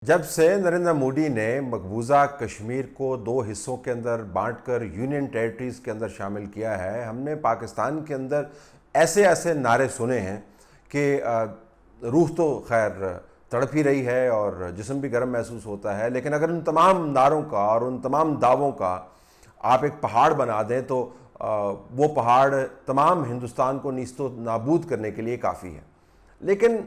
जब से नरेंद्र मोदी ने मकबूजा कश्मीर को दो हिस्सों के अंदर बांटकर यूनियन टेरिटरीज़ के अंदर शामिल किया है, हमने पाकिस्तान के अंदर ऐसे ऐसे नारे सुने हैं कि रूह तो खैर तड़प ही रही है और जिस्म भी गर्म महसूस होता है। लेकिन अगर उन तमाम नारों का और उन तमाम दावों का आप एक पहाड़ बना दें तो वो पहाड़ तमाम हिंदुस्तान को नीस्तो नाबूद करने के लिए काफ़ी है। लेकिन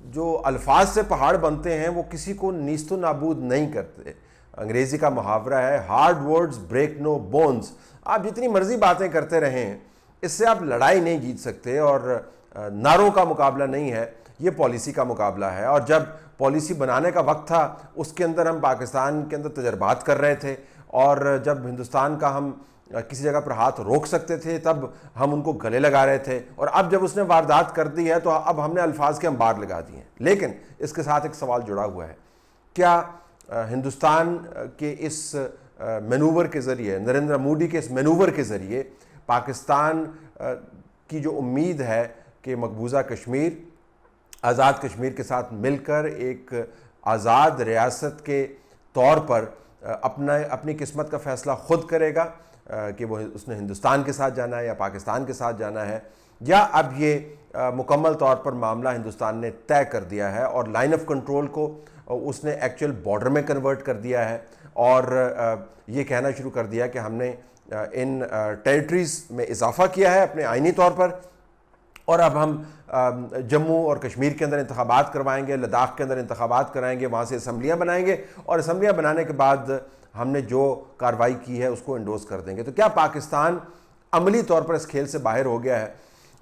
जो अल्फाज से पहाड़ बनते हैं वो किसी को नीस्तो नाबूद नहीं करते। अंग्रेज़ी का मुहावरा है hard words break no bones. आप जितनी मर्जी बातें करते रहें, इससे आप लड़ाई नहीं जीत सकते। और नारों का मुकाबला नहीं है, ये पॉलिसी का मुकाबला है। और जब पॉलिसी बनाने का वक्त था, उसके अंदर हम पाकिस्तान के अंदर तजर्बात कर रहे थे, और जब हिंदुस्तान का हम किसी जगह पर हाथ रोक सकते थे तब हम उनको गले लगा रहे थे। और अब जब उसने वारदात कर दी है तो अब हमने अल्फाज के अंबार लगा दिए हैं। लेकिन इसके साथ एक सवाल जुड़ा हुआ है, क्या हिंदुस्तान के इस मैनूवर के ज़रिए, नरेंद्र मोदी के इस मैनूवर के ज़रिए पाकिस्तान की जो उम्मीद है कि मकबूजा कश्मीर आज़ाद कश्मीर के साथ मिलकर एक आज़ाद रियासत के तौर पर अपनी किस्मत का फ़ैसला ख़ुद करेगा कि वो उसने हिंदुस्तान के साथ जाना है या पाकिस्तान के साथ जाना है, या अब ये मुकम्मल तौर पर मामला हिंदुस्तान ने तय कर दिया है और लाइन ऑफ कंट्रोल को उसने एक्चुअल बॉर्डर में कन्वर्ट कर दिया है और ये कहना शुरू कर दिया कि हमने इन टेरिटरीज़ में इजाफा किया है अपने आइनी तौर पर, और अब हम जम्मू और कश्मीर के अंदर इंतखाबात करवाएंगे, लद्दाख के अंदर इंतखाबात कराएंगे, वहाँ से असम्बलियाँ बनाएंगे और असम्बलियाँ बनाने के बाद हमने जो कार्रवाई की है उसको इंडोर्स कर देंगे। तो क्या पाकिस्तान अमली तौर पर इस खेल से बाहर हो गया है?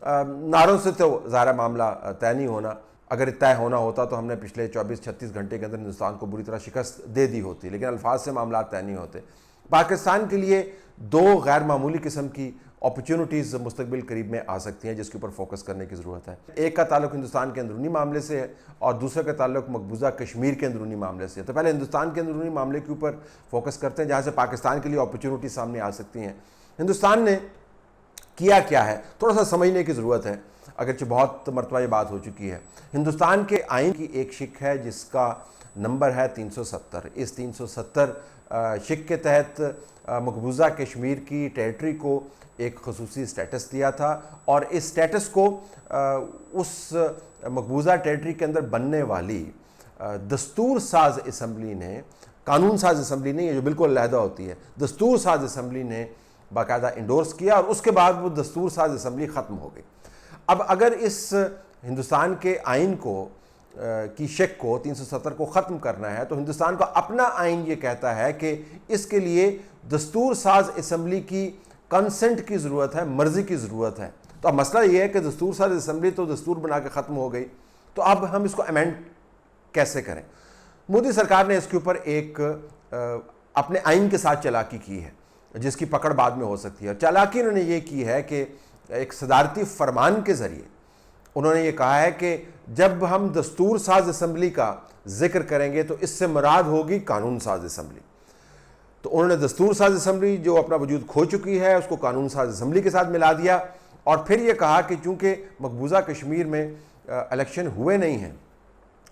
नारों से तो ज़ाहिर मामला तय नहीं होना। अगर तय होना होता तो हमने पिछले 24-36 घंटे के अंदर हिंदुस्तान को बुरी तरह शिकस्त दे दी होती, लेकिन अल्फाज से मामला तय नहीं होते। पाकिस्तान के लिए दो गैर मामूली किस्म की अपॉर्चुनिटीज़ मुस्तकबिल करीब में आ सकती हैं जिसके ऊपर फोकस करने की ज़रूरत है। एक का ताल्लुक हिंदुस्तान के अंदरूनी मामले से है और दूसरे का ताल्लुक मकबूजा कश्मीर के अंदरूनी मामले से है। तो पहले हिंदुस्तान के अंदरूनी मामले के ऊपर फोकस करते हैं जहाँ से पाकिस्तान के लिए अपॉर्चुनिटी सामने आ सकती हैं। हिंदुस्तान ने किया क्या है थोड़ा सा समझने की ज़रूरत है, अगरचे बहुत मरतबा ये बात हो चुकी है। हिंदुस्तान के आइन की एक शिक है जिसका नंबर है 370। इस 370 शिक के तहत मकबूजा कश्मीर की टेरिटरी को एक खसूसी स्टेटस दिया था और इस स्टेटस को उस मकबूजा टेरिटरी के अंदर बनने वाली दस्तूर साज असम्बली ने, कानून साज असम्बली नहीं है जो बिल्कुल अलहदा होती है, दस्तूर साज असम्बली ने बाकायदा इंडोर्स किया और उसके बाद वो दस्तूर साज असम्बली ख़त्म हो गई। अब अगर इस हिंदुस्तान के आइन को की शेक को 370 को ख़त्म करना है तो हिंदुस्तान का अपना आइन ये कहता है कि इसके लिए दस्तूर साज असम्बली की कंसेंट की ज़रूरत है, मर्ज़ी की ज़रूरत है। तो अब मसला ये है कि दस्तूर साज असम्बली तो दस्तूर बना के ख़त्म हो गई, तो अब हम इसको अमेंड कैसे करें? मोदी सरकार ने इसके ऊपर एक अपने आइन के साथ चालाकी की है जिसकी पकड़ बाद में हो सकती है। और चालाकी उन्होंने ये की है कि एक सदारती फरमान के ज़रिए उन्होंने ये कहा है कि जब हम दस्तूर साज असम्बली का जिक्र करेंगे तो इससे मुराद होगी कानून साज असम्बली। तो उन्होंने दस्तूर साज असम्बली जो अपना वजूद खो चुकी है उसको कानून साज असम्बली के साथ मिला दिया और फिर ये कहा कि चूँकि मकबूजा कश्मीर में इलेक्शन हुए नहीं हैं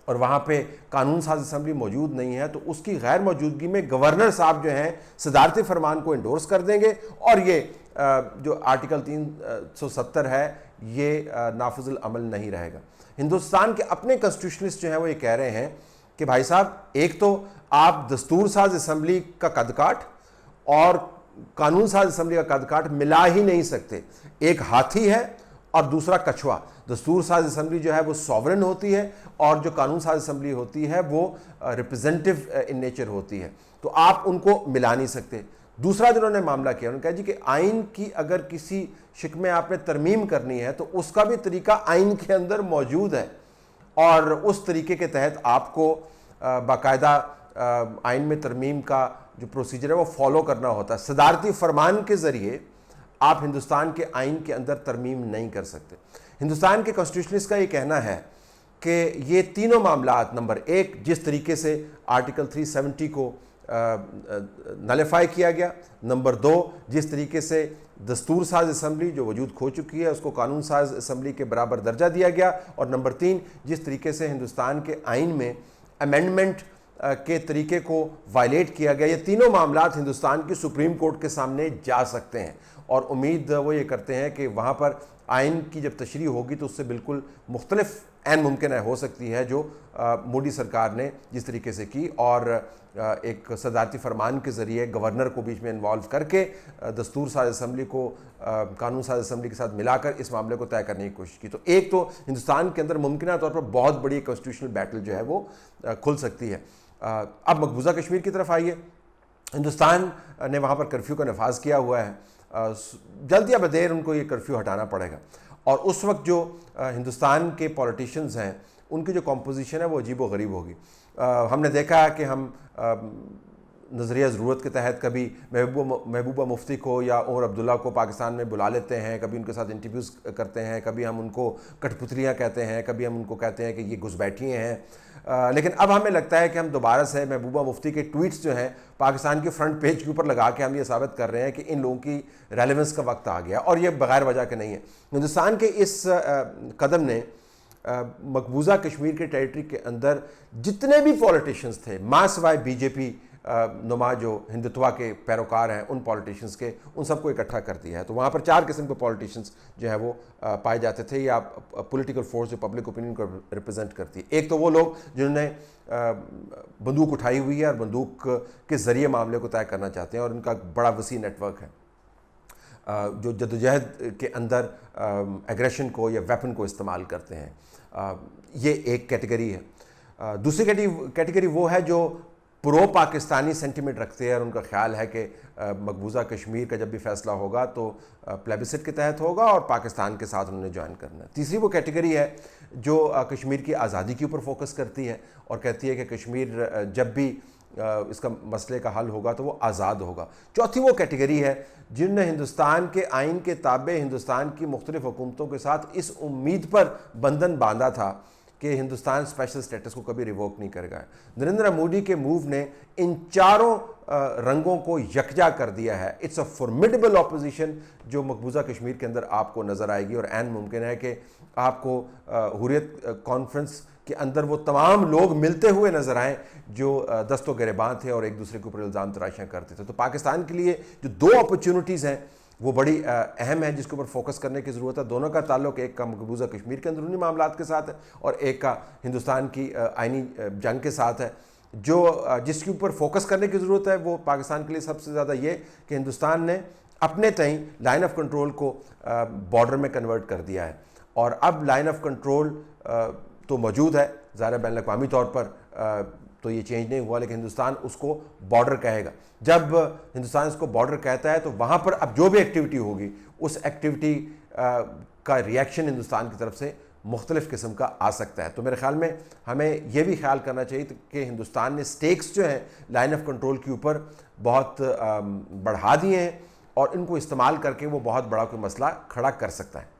और वहाँ पे कानून साज असम्बली मौजूद नहीं है तो उसकी गैर मौजूदगी में गवर्नर साहब जो हैं सदारती फरमान को इंडोर्स कर देंगे और ये जो आर्टिकल 370 है ये नाफिजुल अमल नहीं रहेगा। हिंदुस्तान के अपने कॉन्स्टिट्यूशनिस्ट जो हैं वो ये कह रहे हैं कि भाई साहब, एक तो आप दस्तूर साज असम्बली का कद काट और कानून साज असम्बली का कद काट मिला ही नहीं सकते। एक हाथी है और दूसरा कछुआ। दस्तूर साज असम्बली जो है वो सॉवरन होती है और जो कानून साज असम्बली होती है वो रिप्रेजेंटेटिव इन नेचर होती है, तो आप उनको मिला नहीं सकते। दूसरा जिन्होंने मामला किया उन्होंने कहा जी कि आइन की अगर किसी शिक में आपने तरमीम करनी है तो उसका भी तरीका आइन के अंदर मौजूद है और उस तरीके के तहत आपको बाकायदा आइन में तरमीम का जो प्रोसीजर है वो फॉलो करना होता है। सदारती फरमान के ज़रिए आप हिंदुस्तान के आइन के अंदर तरमीम नहीं कर सकते। हिंदुस्तान के कॉन्स्टिट्यूशनिस्ट का ये कहना है कि ये तीनों मामलात, नंबर एक जिस तरीके से आर्टिकल 370 को नलिफाई किया गया, नंबर दो जिस तरीके से दस्तूर साज असम्बली जो वजूद खो चुकी है उसको कानून साज असम्बली के बराबर दर्जा दिया गया, और नंबर तीन जिस तरीके से हिंदुस्तान के आइन में अमेंडमेंट के तरीके को वायलेट किया गया, ये तीनों मामलात हिंदुस्तान की सुप्रीम कोर्ट के सामने जा सकते हैं। और उम्मीद वो ये करते हैं कि वहाँ पर आइन की जब तशरीह होगी तो उससे बिल्कुल मुख्तलिफ ऐन मुमकिन हो सकती है जो मोदी सरकार ने जिस तरीके से की, और एक सदारती फरमान के ज़रिए गवर्नर को बीच में इन्वॉल्व करके दस्तूर साज असम्बली को कानून साज असम्बली के साथ मिलाकर इस मामले को तय करने की कोशिश की। तो एक तो हिंदुस्तान के अंदर मुमकिन तौर पर बहुत बड़ी कॉन्स्टिट्यूशनल बैटल जो है वो खुल सकती है। अब मकबूजा कश्मीर की तरफ आइए। हिंदुस्तान ने वहाँ पर कर्फ्यू का नफाज किया हुआ है, जल्द या बदेर उनको ये कर्फ्यू हटाना पड़ेगा। और उस वक्त जो हिंदुस्तान के पॉलिटिशियंस हैं उनकी जो कॉम्पोजिशन है वो अजीब व गरीब होगी। हमने देखा है कि हम नज़रिया ज़रूरत के तहत कभी महबूबा मुफ्ती को या उमर अब्दुल्ला को पाकिस्तान में बुला लेते हैं, कभी उनके साथ इंटरव्यूज़ करते हैं, कभी हम उनको कठपुतलियाँ कहते हैं, कभी हम उनको कहते हैं कि ये घुसपैठिए हैं। लेकिन अब हमें लगता है कि हम दोबारा से महबूबा मुफ्ती के ट्वीट्स जो हैं पाकिस्तान के फ्रंट पेज के ऊपर लगा के हम ये साबित कर रहे हैं कि इन लोगों की रेलेवेंस का वक्त आ गया, और ये बगैर वजह के नहीं है। हिंदुस्तान के इस कदम ने मकबूजा कश्मीर के टेरिटरी के अंदर जितने भी पॉलिटिशियंस थे, मां सिवाय बीजेपी नुमा जो हिंदुत्वा के पैरोकार हैं उन पॉलिटिशियंस के, उन सबको इकट्ठा कर दिया है। तो वहाँ पर 4 किस्म के पॉलिटिशियंस जो है वो पाए जाते थे, या पॉलिटिकल फोर्स जो पब्लिक ओपिनियन को रिप्रेजेंट करती है। एक तो वो लोग जिन्होंने बंदूक उठाई हुई है और बंदूक के ज़रिए मामले को तय करना चाहते हैं, और उनका बड़ा वसी नेटवर्क है जो जद्दोजहद के अंदर एग्रेशन को या वेपन को इस्तेमाल करते हैं। ये एक कैटेगरी है। दूसरी कैटेगरी वो है जो प्रो पाकिस्तानी सेंटिमेंट रखते हैं, और उनका ख्याल है कि मकबूजा कश्मीर का जब भी फैसला होगा तो प्लेबिसिट के तहत होगा और पाकिस्तान के साथ उन्होंने ज्वाइन करना है। तीसरी वो कैटेगरी है जो कश्मीर की आज़ादी के ऊपर फोकस करती है और कहती है कि कश्मीर जब भी इसका मसले का हल होगा तो वो आज़ाद होगा। चौथी वो कैटेगरी है जिनने हिंदुस्तान के आइन के ताबे हिंदुस्तान की मुख्तलिफ हुकूमतों के साथ इस उम्मीद पर बंधन बांधा था कि हिंदुस्तान स्पेशल स्टेटस को कभी रिवोक नहीं करेगा। नरेंद्र मोदी के मूव ने इन चारों रंगों को यकजा कर दिया है। इट्स अ फॉर्मिडेबल ऑपोजिशन जो मकबूजा कश्मीर के अंदर आपको नज़र आएगी, और ऐन मुमकिन है कि आपको हुर्रियत कॉन्फ्रेंस के अंदर वो तमाम लोग मिलते हुए नजर आए जो दस्तो गिरबां थे और एक दूसरे के ऊपर इल्ज़ाम तराशियाँ करते थे। तो पाकिस्तान के लिए जो 2 अपॉर्चुनिटीज़ हैं वो बड़ी अहम है जिसके ऊपर फोकस करने की ज़रूरत है। दोनों का ताल्लुक एक का मकबूजा कश्मीर के अंदरूनी मामलात के साथ है और एक का हिंदुस्तान की आइनी जंग के साथ है। जो जिसके ऊपर फोकस करने की ज़रूरत है वो पाकिस्तान के लिए सबसे ज़्यादा ये कि हिंदुस्तान ने अपने तई लाइन ऑफ कंट्रोल को बॉर्डर में कन्वर्ट कर दिया है, और अब लाइन ऑफ कंट्रोल तो मौजूद है ज़ाहिर बैन अक़वामी तौर पर, तो ये चेंज नहीं हुआ, लेकिन हिंदुस्तान उसको बॉर्डर कहेगा। जब हिंदुस्तान इसको बॉर्डर कहता है तो वहाँ पर अब जो भी एक्टिविटी होगी उस एक्टिविटी का रिएक्शन हिंदुस्तान की तरफ से मुख्तलिफ़ किस्म का आ सकता है। तो मेरे ख्याल में हमें यह भी ख्याल करना चाहिए कि हिंदुस्तान ने स्टेक्स जो हैं लाइन ऑफ कंट्रोल के ऊपर बहुत बढ़ा दिए हैं, और इनको इस्तेमाल करके वो बहुत बड़ा कोई मसला खड़ा कर सकता है।